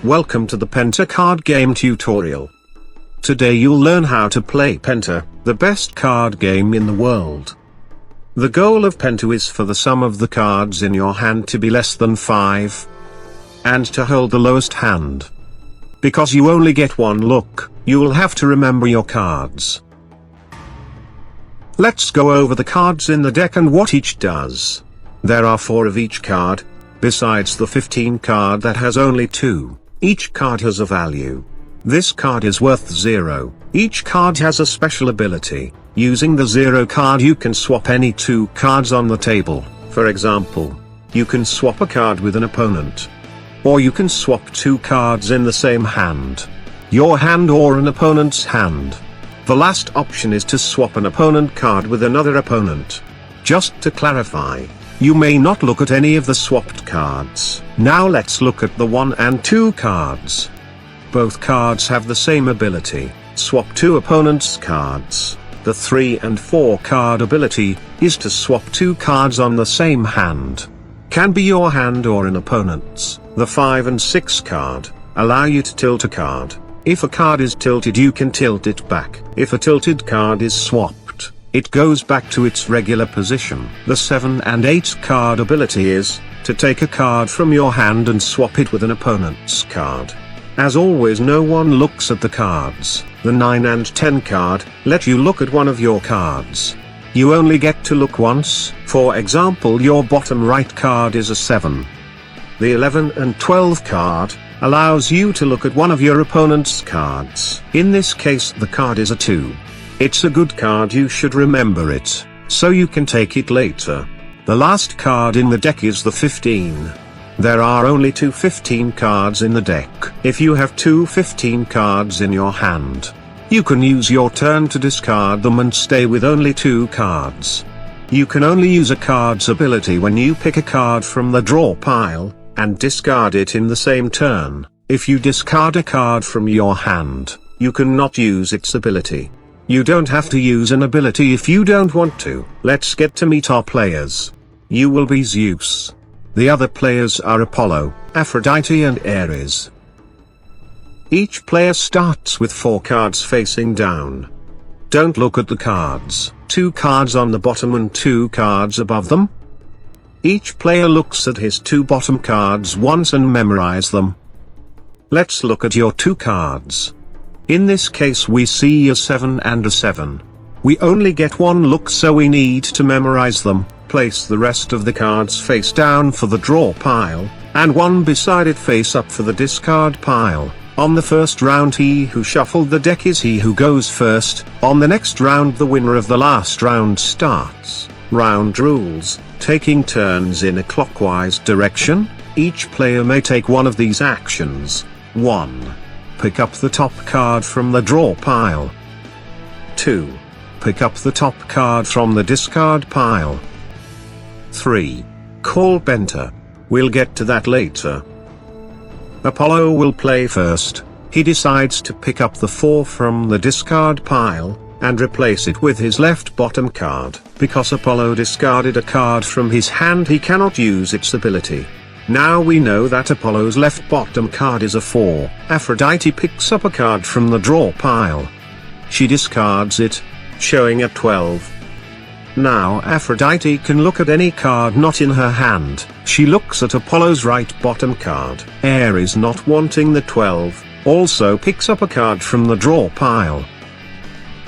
Welcome to the Penta card game tutorial. Today you'll learn how to play Penta, the best card game in the world. The goal of Penta is for the sum of the cards in your hand to be less than 5, and to hold the lowest hand. Because you only get one look, you will have to remember your cards. Let's go over the cards in the deck and what each does. There are 4 of each card, besides the 15 card that has only 2. Each card has a value. This card is worth 0. Each card has a special ability. Using the 0 card you can swap any 2 cards on the table. For example, you can swap a card with an opponent. Or you can swap 2 cards in the same hand. Your hand or an opponent's hand. The last option is to swap an opponent card with another opponent. Just to clarify, you may not look at any of the swapped cards. Now let's look at the 1 and 2 cards. Both cards have the same ability, swap 2 opponents' cards. The 3 and 4 card ability is to swap 2 cards on the same hand. Can be your hand or an opponent's. The 5 and 6 card allow you to tilt a card. If a card is tilted you can tilt it back. If a tilted card is swapped, it goes back to its regular position. The 7 and 8 card ability is to take a card from your hand and swap it with an opponent's card. As always, no one looks at the cards. The 9 and 10 card let you look at one of your cards. You only get to look once. For example, your bottom right card is a 7. The 11 and 12 card allows you to look at one of your opponent's cards. In this case the card is a 2. It's a good card, you should remember it, so you can take it later. The last card in the deck is the 15. There are only 2 15 cards in the deck. If you have 2 15 cards in your hand, you can use your turn to discard them and stay with only 2 cards. You can only use a card's ability when you pick a card from the draw pile, and discard it in the same turn. If you discard a card from your hand, you cannot use its ability. You don't have to use an ability if you don't want to. Let's get to meet our players. You will be Zeus. The other players are Apollo, Aphrodite and Ares. Each player starts with 4 cards facing down. Don't look at the cards. 2 cards on the bottom and 2 cards above them. Each player looks at his 2 bottom cards once and memorize them. Let's look at your 2 cards. In this case we see a 7 and a 7. We only get one look, so we need to memorize them. Place the rest of the cards face down for the draw pile, and one beside it face up for the discard pile. On the first round he who shuffled the deck is he who goes first. On the next round the winner of the last round starts. Round rules: taking turns in a clockwise direction. Each player may take one of these actions. 1. Pick up the top card from the draw pile. 2. Pick up the top card from the discard pile. 3. Call Penta. We'll get to that later. Apollo will play first. He decides to pick up the 4 from the discard pile, and replace it with his left bottom card. Because Apollo discarded a card from his hand, he cannot use its ability. Now we know that Apollo's left bottom card is a 4. Aphrodite picks up a card from the draw pile. She discards it, showing a 12. Now Aphrodite can look at any card not in her hand. She looks at Apollo's right bottom card. Ares, not wanting the 12, also picks up a card from the draw pile.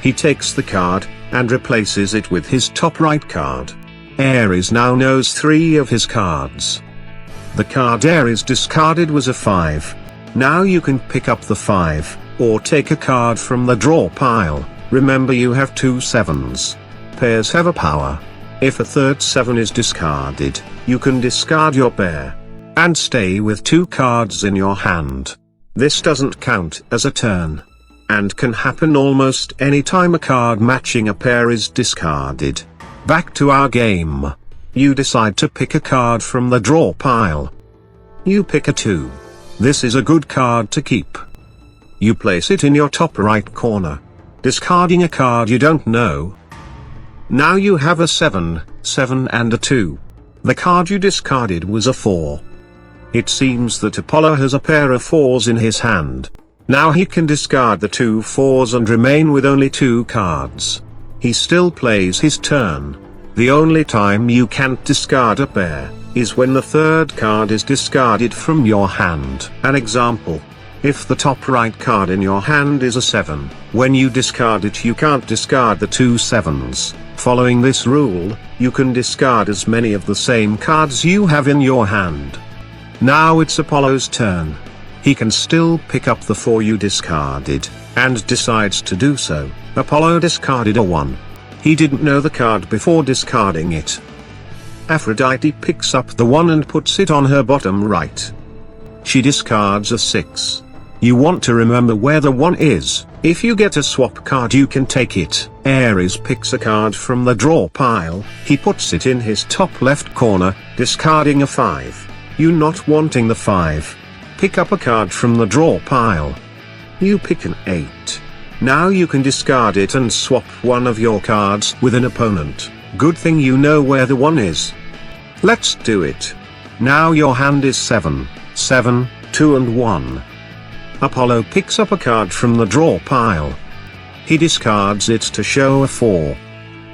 He takes the card, and replaces it with his top right card. Ares now knows 3 of his cards. The card Ares discarded was a 5. Now you can pick up the 5, or take a card from the draw pile. Remember, you have 2 7s. Pairs have a power. If a third 7 is discarded, you can discard your pair, and stay with 2 cards in your hand. This doesn't count as a turn, and can happen almost any time a card matching a pair is discarded. Back to our game. You decide to pick a card from the draw pile. You pick a 2. This is a good card to keep. You place it in your top right corner, discarding a card you don't know. Now you have a 7, 7 and a 2. The card you discarded was a 4. It seems that Apollo has a pair of 4s in his hand. Now he can discard the 2 4s and remain with only 2 cards. He still plays his turn. The only time you can't discard a pair is when the 3rd card is discarded from your hand. An example. If the top right card in your hand is a 7, when you discard it you can't discard the 2 7s. Following this rule, you can discard as many of the same cards you have in your hand. Now it's Apollo's turn. He can still pick up the 4 you discarded, and decides to do so. Apollo discarded a 1. He didn't know the card before discarding it. Aphrodite picks up the 1 and puts it on her bottom right. She discards a 6. You want to remember where the 1 is. If you get a swap card you can take it. Ares picks a card from the draw pile, he puts it in his top left corner, discarding a 5. You not wanting the 5. Pick up a card from the draw pile. You pick an 8. Now you can discard it and swap one of your cards with an opponent. Good thing you know where the 1 is. Let's do it. Now your hand is 7, 7, 2 and 1. Apollo picks up a card from the draw pile. He discards it to show a 4.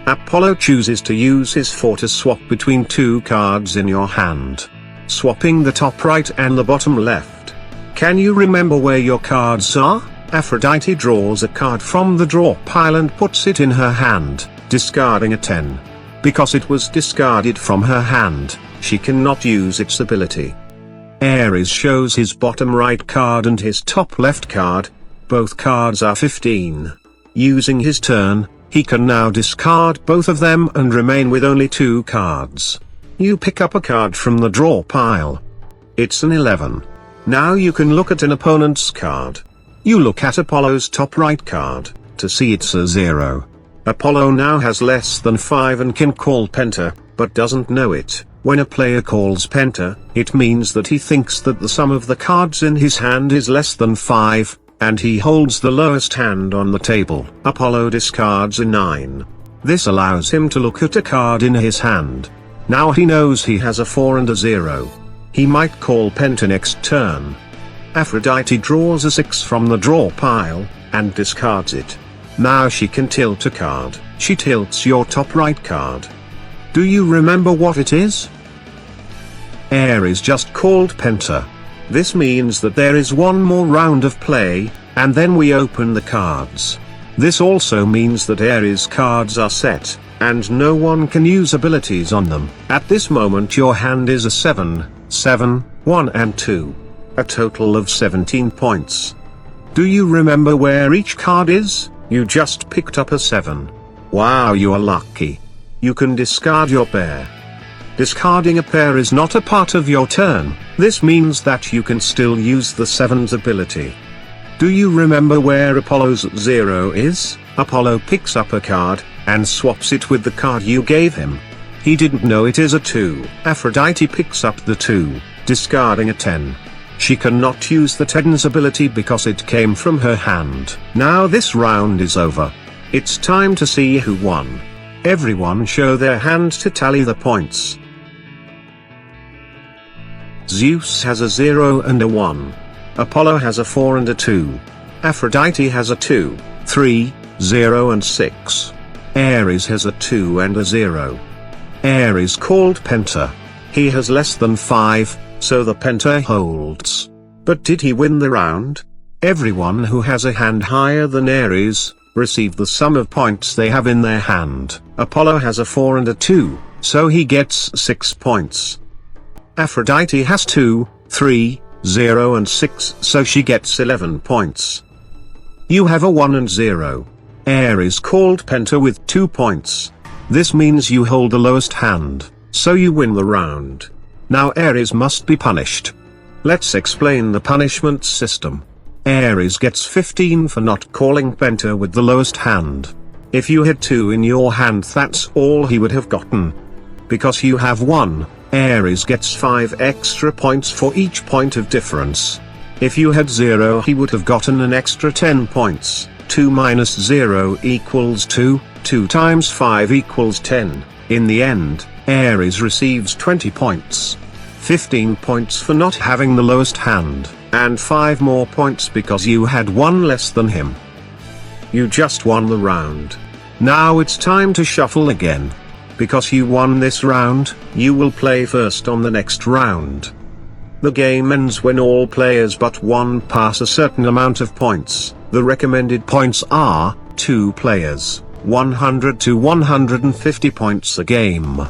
Apollo chooses to use his 4 to swap between 2 cards in your hand, swapping the top right and the bottom left. Can you remember where your cards are? Aphrodite draws a card from the draw pile and puts it in her hand, discarding a 10. Because it was discarded from her hand, she cannot use its ability. Ares shows his bottom right card and his top left card. Both cards are 15. Using his turn, he can now discard both of them and remain with only 2 cards. You pick up a card from the draw pile. It's an 11. Now you can look at an opponent's card. You look at Apollo's top right card, to see it's a 0. Apollo now has less than 5 and can call Penta, but doesn't know it. When a player calls Penta, it means that he thinks that the sum of the cards in his hand is less than 5, and he holds the lowest hand on the table. Apollo discards a 9. This allows him to look at a card in his hand. Now he knows he has a 4 and a 0. He might call Penta next turn. Aphrodite draws a 6 from the draw pile, and discards it. Now she can tilt a card. She tilts your top right card. Do you remember what it is? Ares just called Penta. This means that there is one more round of play, and then we open the cards. This also means that Ares' cards are set, and no one can use abilities on them. At this moment your hand is a 7, 7, 1 and 2. A total of 17 points. Do you remember where each card is? You just picked up a 7. Wow, you are lucky. You can discard your pair. Discarding a pair is not a part of your turn. This means that you can still use the 7's ability. Do you remember where Apollo's 0 is? Apollo picks up a card, and swaps it with the card you gave him. He didn't know it is a 2. Aphrodite picks up the 2, discarding a 10. She cannot use the 10's ability because it came from her hand. Now this round is over. It's time to see who won. Everyone show their hand to tally the points. Zeus has a 0 and a 1. Apollo has a 4 and a 2. Aphrodite has a 2, 3, 0 and 6. Ares has a 2 and a 0. Ares called Penta. He has less than 5, so the Penta holds. But did he win the round? Everyone who has a hand higher than Ares receive the sum of points they have in their hand. Apollo has a 4 and a 2, so he gets 6 points. Aphrodite has 2, 3, 0 and 6, so she gets 11 points. You have a 1 and 0. Ares called Penta with 2 points. This means you hold the lowest hand, so you win the round. Now Ares must be punished. Let's explain the punishment system. Ares gets 15 for not calling Penta with the lowest hand. If you had 2 in your hand, that's all he would have gotten. Because you have 1, Ares gets 5 extra points for each point of difference. If you had 0, he would have gotten an extra 10 points. 2 minus 0 equals 2, 2 times 5 equals 10. In the end, Ares receives 20 points. 15 points for not having the lowest hand, and 5 more points because you had one less than him. You just won the round. Now it's time to shuffle again. Because you won this round, you will play first on the next round. The game ends when all players but one pass a certain amount of points. The recommended points are 2 players, 100 to 150 points a game.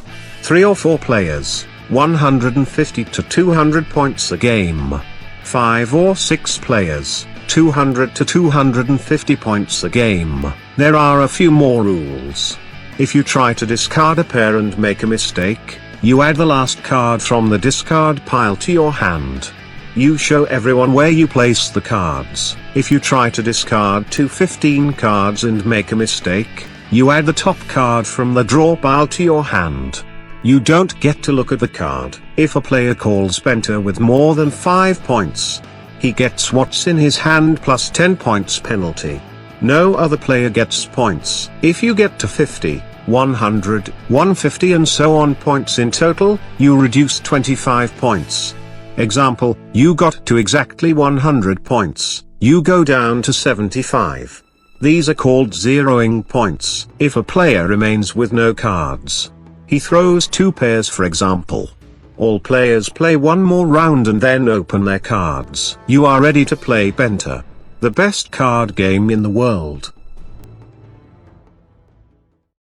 3 or 4 players, 150 to 200 points a game. 5 or 6 players, 200 to 250 points a game. There are a few more rules. If you try to discard a pair and make a mistake, you add the last card from the discard pile to your hand. You show everyone where you place the cards. If you try to discard 15 cards and make a mistake, you add the top card from the draw pile to your hand. You don't get to look at the card. If a player calls Penta with more than 5 points, he gets what's in his hand plus 10 points penalty. No other player gets points. If you get to 50, 100, 150 and so on points in total, you reduce 25 points. Example, you got to exactly 100 points, you go down to 75. These are called zeroing points. If a player remains with no cards, he throws 2 pairs for example. All players play one more round and then open their cards. You are ready to play Penta, the best card game in the world.